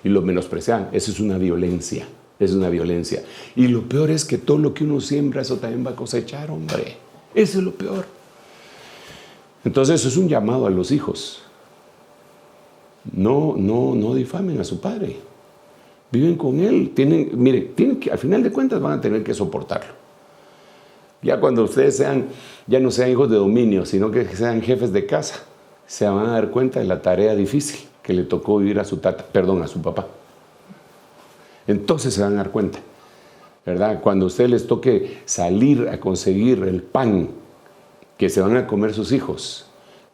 y lo menosprecian. Eso es una violencia, es una violencia. Y lo peor es que todo lo que uno siembra, eso también va a cosechar, hombre. Eso es lo peor. Entonces eso es un llamado a los hijos. No difamen a su padre. Viven con él. Tienen que, al final de cuentas van a tener que soportarlo. Ya cuando ustedes ya no sean hijos de dominio, sino que sean jefes de casa, se van a dar cuenta de la tarea difícil que le tocó vivir a su papá. Entonces se van a dar cuenta, ¿verdad? Cuando a ustedes les toque salir a conseguir el pan que se van a comer sus hijos,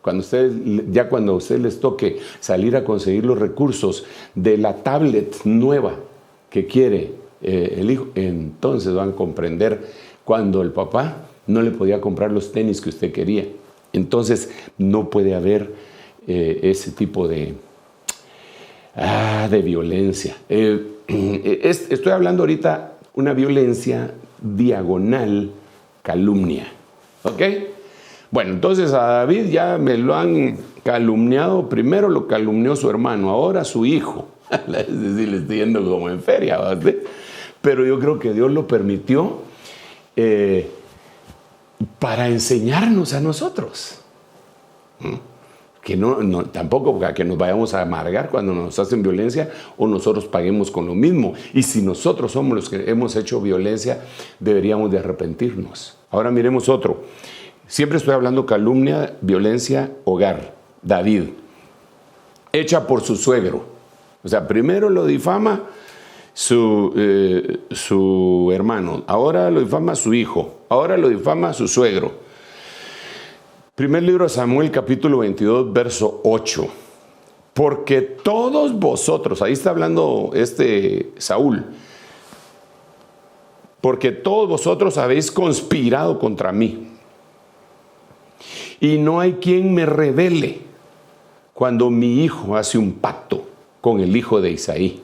cuando a ustedes les toque salir a conseguir los recursos de la tablet nueva que quiere el hijo, entonces van a comprender cuando el papá no le podía comprar los tenis que usted quería. Entonces no puede haber ese tipo de violencia. Estoy hablando ahorita una violencia diagonal, calumnia. ¿Ok? Bueno, entonces a David ya me lo han calumniado. Primero lo calumnió su hermano, ahora su hijo. Es decir, le estoy yendo como en feria, ¿verdad? Pero yo creo que Dios lo permitió para enseñarnos a nosotros. Que tampoco para que nos vayamos a amargar cuando nos hacen violencia o nosotros paguemos con lo mismo. Y si nosotros somos los que hemos hecho violencia, deberíamos de arrepentirnos. Ahora miremos otro. Siempre estoy hablando calumnia, violencia, hogar. David, hecha por su suegro. O sea, primero lo difama su hermano, ahora lo difama su hijo, ahora lo difama su suegro. Primer libro de Samuel, capítulo 22, verso 8. Porque todos vosotros, ahí está hablando Saúl, porque todos vosotros habéis conspirado contra mí, y no hay quien me revele cuando mi hijo hace un pacto con el hijo de Isaí.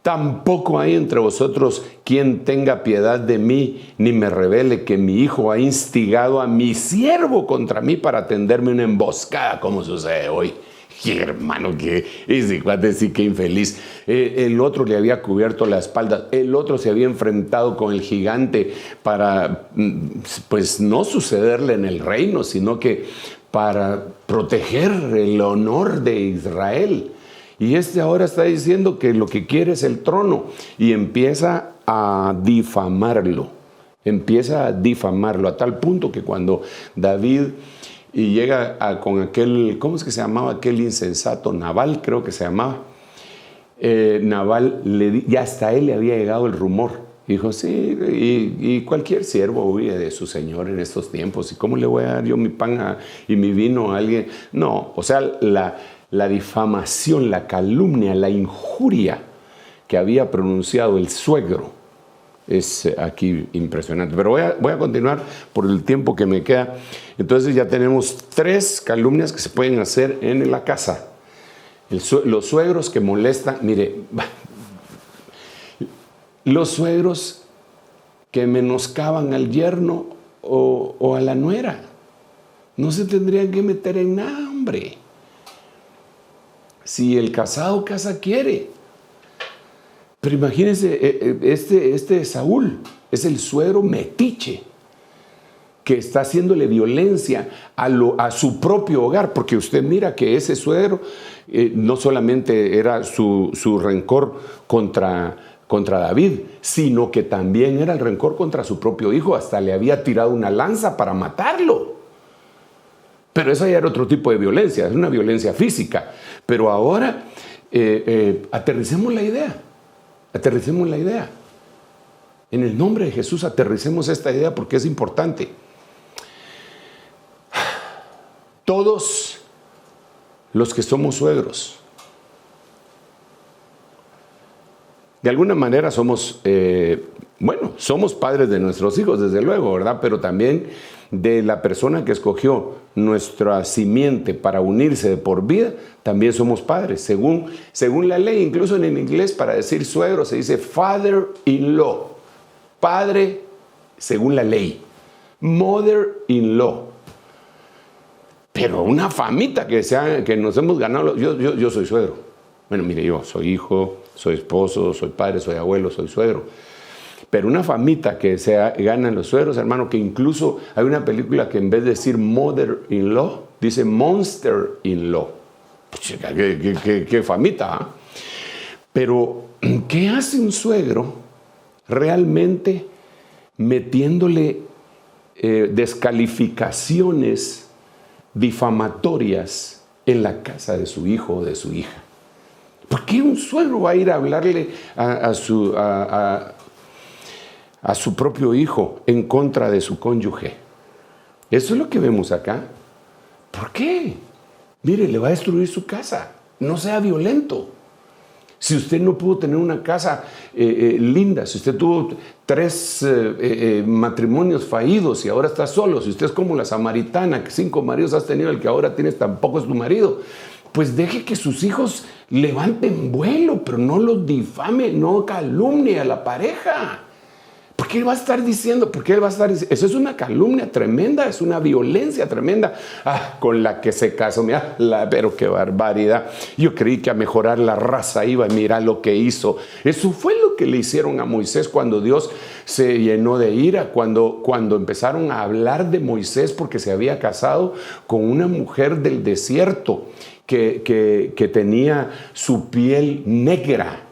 Tampoco hay entre vosotros quien tenga piedad de mí, ni me revele que mi hijo ha instigado a mi siervo contra mí para tenderme una emboscada, como sucede hoy. Y hermano, que ese cuate sí que infeliz. El otro le había cubierto la espalda, el otro se había enfrentado con el gigante para, pues, no sucederle en el reino, sino que para proteger el honor de Israel. Y ahora está diciendo que lo que quiere es el trono y empieza a difamarlo. Empieza a difamarlo a tal punto que cuando David llega con aquel, ¿cómo es que se llamaba aquel insensato? Nabal, creo que se llamaba. Nabal, ya hasta él le había llegado el rumor. Dijo, sí, y cualquier siervo huye de su señor en estos tiempos. ¿Y cómo le voy a dar yo mi pan y mi vino a alguien? No, o sea, la difamación, la calumnia, la injuria que había pronunciado el suegro es aquí impresionante. Pero voy a continuar por el tiempo que me queda. Entonces ya tenemos 3 calumnias que se pueden hacer en la casa. Los suegros que molestan, mire, los suegros que menoscaban al yerno o a la nuera, no se tendrían que meter en nada, hombre. Si el casado casa quiere. Pero imagínense, este Saúl es el suegro metiche que está haciéndole violencia a su propio hogar, porque usted mira que ese suegro no solamente era su rencor contra David, sino que también era el rencor contra su propio hijo, hasta le había tirado una lanza para matarlo. Pero esa ya era otro tipo de violencia, es una violencia física. Pero ahora aterricemos la idea. Aterricemos la idea. En el nombre de Jesús aterricemos esta idea porque es importante. Todos los que somos suegros, de alguna manera somos padres de nuestros hijos, desde luego, ¿verdad? Pero también de la persona que escogió nuestra simiente para unirse de por vida, también somos padres. Según la ley, incluso en el inglés, para decir suegro se dice father-in-law. Padre según la ley. Mother-in-law. Pero una famita que nos hemos ganado. Yo soy suegro. Bueno, mire, yo soy hijo, soy esposo, soy padre, soy abuelo, soy suegro. Pero una famita que se ganan los suegros, hermano, que incluso hay una película que en vez de decir mother-in-law, dice monster-in-law. ¿Qué famita? ¿Eh? Pero, ¿qué hace un suegro realmente metiéndole descalificaciones difamatorias en la casa de su hijo o de su hija? ¿Por qué un suegro va a ir a hablarle a su propio hijo en contra de su cónyuge? Eso es lo que vemos acá. ¿Por qué? Mire, le va a destruir su casa. No sea violento. Si usted no pudo tener una casa linda, si usted tuvo 3 matrimonios fallidos y ahora está solo, si usted es como la samaritana, que 5 maridos has tenido, el que ahora tienes tampoco es tu marido, pues deje que sus hijos levanten vuelo, pero no los difame, no calumnie a la pareja. ¿Por qué él va a estar diciendo? Eso es una calumnia tremenda, es una violencia tremenda. Con la que se casó, mira, pero qué barbaridad. Yo creí que a mejorar la raza iba, mira lo que hizo. Eso fue lo que le hicieron a Moisés cuando Dios se llenó de ira, cuando empezaron a hablar de Moisés porque se había casado con una mujer del desierto que tenía su piel negra.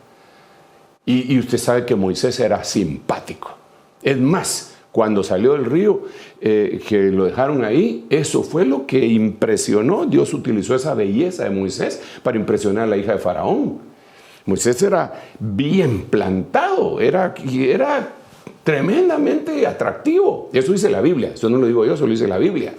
Y usted sabe que Moisés era simpático. Es más, cuando salió del río, que lo dejaron ahí, eso fue lo que impresionó. Dios utilizó esa belleza de Moisés para impresionar a la hija de Faraón. Moisés era bien plantado, era tremendamente atractivo. Eso dice la Biblia, eso no lo digo yo, eso lo dice la Biblia.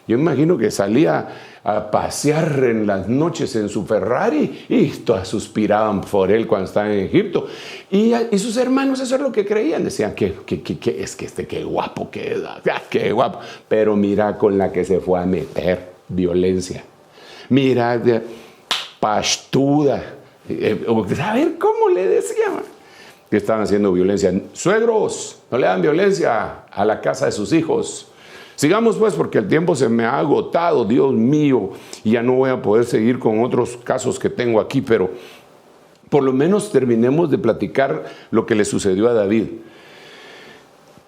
Yo imagino que salía a pasear en las noches en su Ferrari y todas suspiraban por él cuando estaba en Egipto. Y sus hermanos eso es lo que creían. Decían que qué guapo que es, qué guapo. Pero mira con la que se fue a meter, violencia. Mira, pastuda. A ver cómo le decían que estaban haciendo violencia. Suegros, no le dan violencia a la casa de sus hijos. Sigamos pues porque el tiempo se me ha agotado, Dios mío, y ya no voy a poder seguir con otros casos que tengo aquí, pero por lo menos terminemos de platicar lo que le sucedió a David.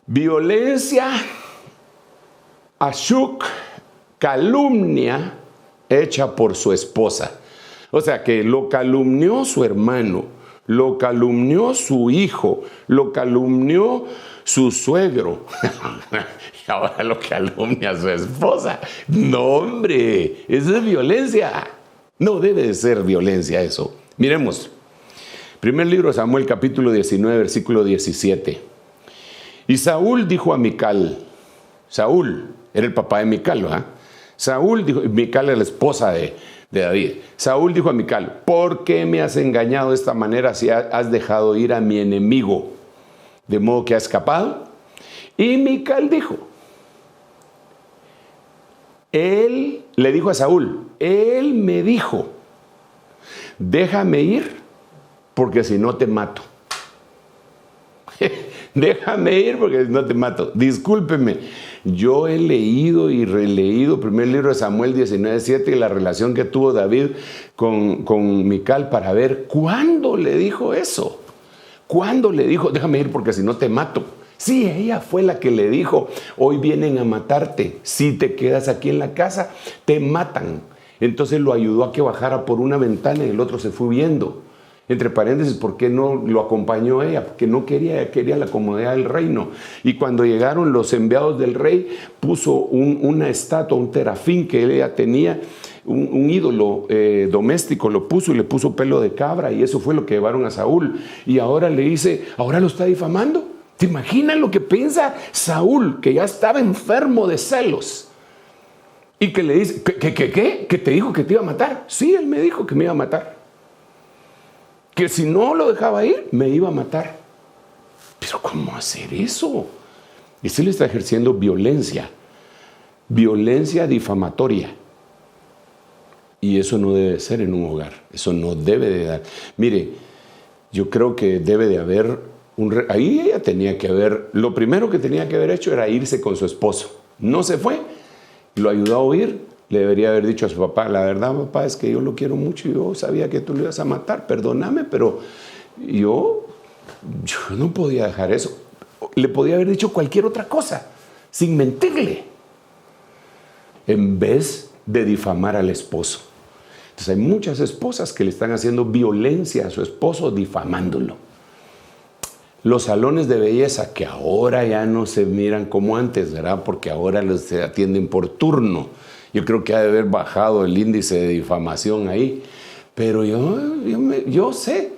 Violencia, ashuk, calumnia hecha por su esposa. O sea que lo calumnió su hermano, lo calumnió su hijo, lo calumnió su suegro. Y ahora lo calumnia a su esposa. No, hombre, eso es violencia. No debe de ser violencia eso. Miremos. Primer libro de Samuel, capítulo 19, versículo 17. Y Saúl dijo a Mical. Saúl era el papá de Mical, ¿verdad? Saúl dijo, Mical era la esposa de David. Saúl dijo a Mical, ¿por qué me has engañado de esta manera si has dejado ir a mi enemigo? De modo que ha escapado. Y Mical dijo, él le dijo a Saúl, él me dijo, déjame ir porque si no te mato. Déjame ir porque si no te mato. Discúlpeme, yo he leído y releído el primer libro de Samuel 19:7 y la relación que tuvo David con Mical para ver cuándo le dijo eso. ¿Cuándo le dijo, déjame ir porque si no te mato? Sí, ella fue la que le dijo, hoy vienen a matarte. Si te quedas aquí en la casa, te matan. Entonces lo ayudó a que bajara por una ventana y el otro se fue huyendo. Entre paréntesis, ¿por qué no lo acompañó ella? Porque no quería la comodidad del reino. Y cuando llegaron los enviados del rey, puso una estatua, un terafín que ella tenía, un ídolo doméstico, lo puso y le puso pelo de cabra, y eso fue lo que llevaron a Saúl. Y ahora le dice, ahora lo está difamando. ¿Te imaginas lo que piensa Saúl, que ya estaba enfermo de celos? Y que le dice, ¿qué? ¿Que te dijo que te iba a matar? Sí, él me dijo que me iba a matar. Que si no lo dejaba ir, me iba a matar. Pero ¿cómo hacer eso? Y se le está ejerciendo violencia difamatoria. Y eso no debe ser en un hogar. Eso no debe de dar. Mire, yo creo que debe de haber ahí ella tenía que haber, lo primero que tenía que haber hecho era irse con su esposo. No se fue, lo ayudó a huir. Le debería haber dicho a su papá, la verdad, papá, es que yo lo quiero mucho y yo sabía que tú lo ibas a matar, perdóname, pero yo no podía dejar eso. Le podía haber dicho cualquier otra cosa, sin mentirle, en vez de difamar al esposo. Entonces hay muchas esposas que le están haciendo violencia a su esposo difamándolo. Los salones de belleza, que ahora ya no se miran como antes, ¿verdad? Porque ahora se atienden por turno. Yo creo que ha de haber bajado el índice de difamación ahí. Pero yo sé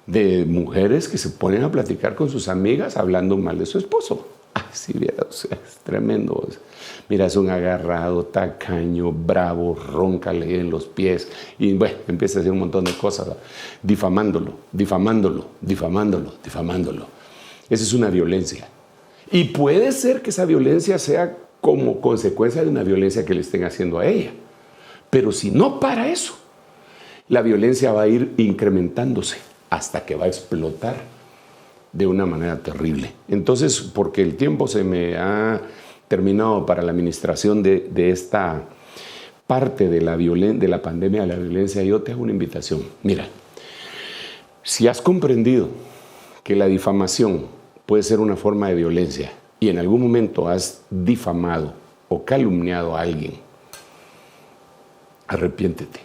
de mujeres que se ponen a platicar con sus amigas hablando mal de su esposo. Ay, sí, es tremendo. Mira, es un agarrado, tacaño, bravo, róncale en los pies. Y bueno, empieza a hacer un montón de cosas, difamándolo. Esa es una violencia. Y puede ser que esa violencia sea como consecuencia de una violencia que le estén haciendo a ella. Pero si no para eso, la violencia va a ir incrementándose hasta que va a explotar de una manera terrible. Entonces, porque el tiempo se me ha terminado para la administración de esta parte de la pandemia de la violencia, yo te hago una invitación. Mira, si has comprendido que la difamación puede ser una forma de violencia y en algún momento has difamado o calumniado a alguien, arrepiéntete.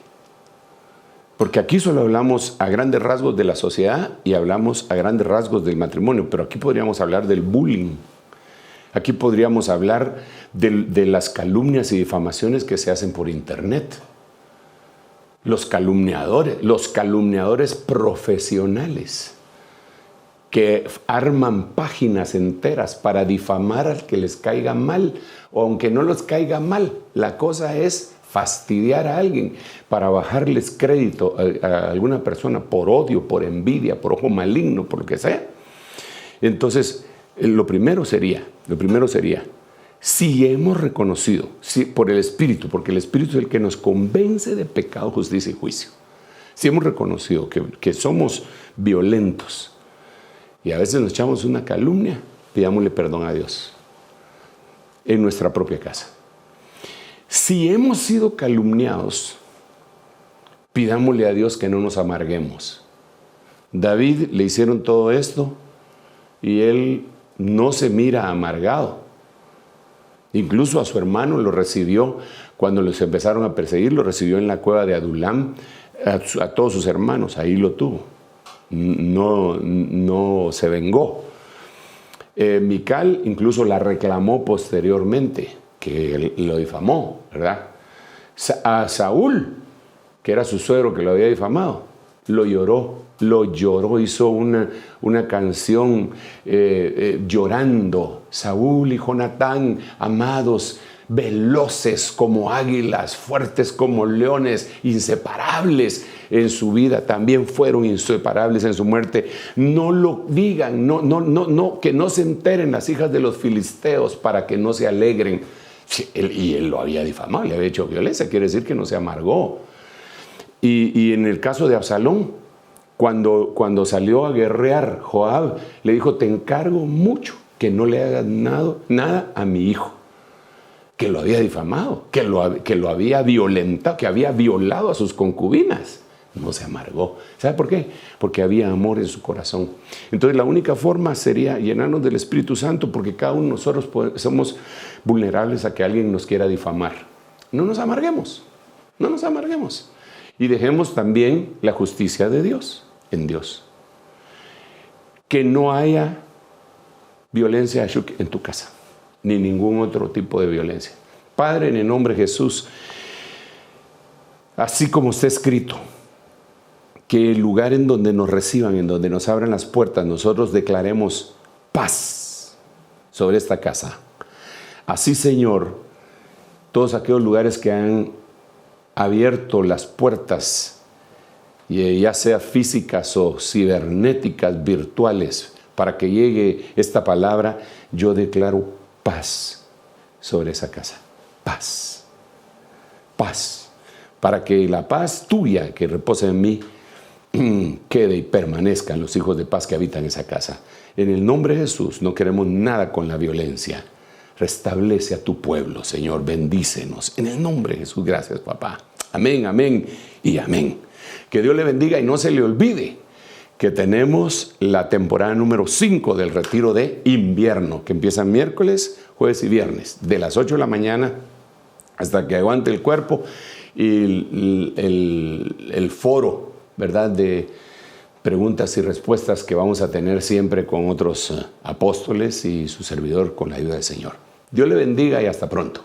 Porque aquí solo hablamos a grandes rasgos de la sociedad y hablamos a grandes rasgos del matrimonio, pero aquí podríamos hablar del bullying. Aquí podríamos hablar de las calumnias y difamaciones que se hacen por internet. Los calumniadores profesionales que arman páginas enteras para difamar al que les caiga mal, o aunque no les caiga mal, la cosa es fastidiar a alguien para bajarles crédito a alguna persona por odio, por envidia, por ojo maligno, por lo que sea. Entonces, lo primero sería, si hemos reconocido, por el Espíritu, porque el Espíritu es el que nos convence de pecado, justicia y juicio. Si hemos reconocido que somos violentos y a veces nos echamos una calumnia, pidámosle perdón a Dios en nuestra propia casa. Si hemos sido calumniados, pidámosle a Dios que no nos amarguemos. David le hicieron todo esto y él no se mira amargado. Incluso a su hermano lo recibió, cuando los empezaron a perseguir, lo recibió en la cueva de Adulam, a todos sus hermanos, ahí lo tuvo. No se vengó. Mical incluso la reclamó posteriormente, que lo difamó, ¿verdad? A Saúl, que era su suegro que lo había difamado, lo lloró, hizo una canción llorando. Saúl y Jonatán, amados, veloces como águilas, fuertes como leones, inseparables en su vida, también fueron inseparables en su muerte. No lo digan, que no se enteren las hijas de los filisteos para que no se alegren. Y él lo había difamado, le había hecho violencia, quiere decir que no se amargó. Y en el caso de Absalón, cuando salió a guerrear, Joab le dijo: te encargo mucho que no le hagas nada a mi hijo, que lo había difamado, que lo había violentado, que había violado a sus concubinas. No se amargó. ¿Sabe por qué? Porque había amor en su corazón. Entonces la única forma sería llenarnos del Espíritu Santo, porque cada uno de nosotros somos vulnerables a que alguien nos quiera difamar. No nos amarguemos, no nos amarguemos. Y dejemos también la justicia de Dios en Dios. Que no haya violencia en tu casa, ni ningún otro tipo de violencia. Padre, en el nombre de Jesús, así como está escrito, que el lugar en donde nos reciban, en donde nos abran las puertas, nosotros declaremos paz sobre esta casa. Así, Señor, todos aquellos lugares que han abierto las puertas, ya sea físicas o cibernéticas, virtuales, para que llegue esta palabra, yo declaro paz sobre esa casa. Paz. Paz. Para que la paz tuya que reposa en mí quede y permanezca en los hijos de paz que habitan esa casa. En el nombre de Jesús no queremos nada con la violencia. Restablece a tu pueblo, Señor, bendícenos. En el nombre de Jesús, gracias, papá. Amén, amén y amén. Que Dios le bendiga y no se le olvide que tenemos la temporada número 5 del retiro de invierno, que empieza miércoles, jueves y viernes, de las 8 de la mañana hasta que aguante el cuerpo, y el foro, ¿verdad?, de preguntas y respuestas que vamos a tener siempre con otros apóstoles y su servidor con la ayuda del Señor. Dios le bendiga y hasta pronto.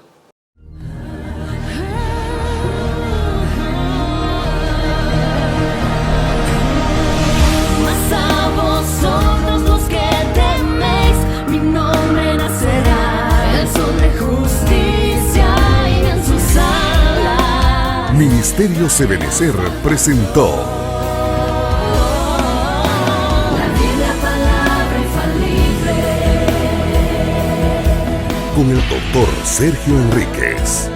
Mas a vosotros los que teméis, mi nombre nacerá, el sol de justicia y en sus alas. Ministerios Ebenecer presentó con el Dr. Sergio Enríquez.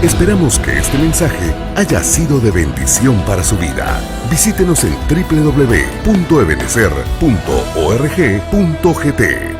Esperamos que este mensaje haya sido de bendición para su vida. Visítenos en www.ebenecer.org.gt.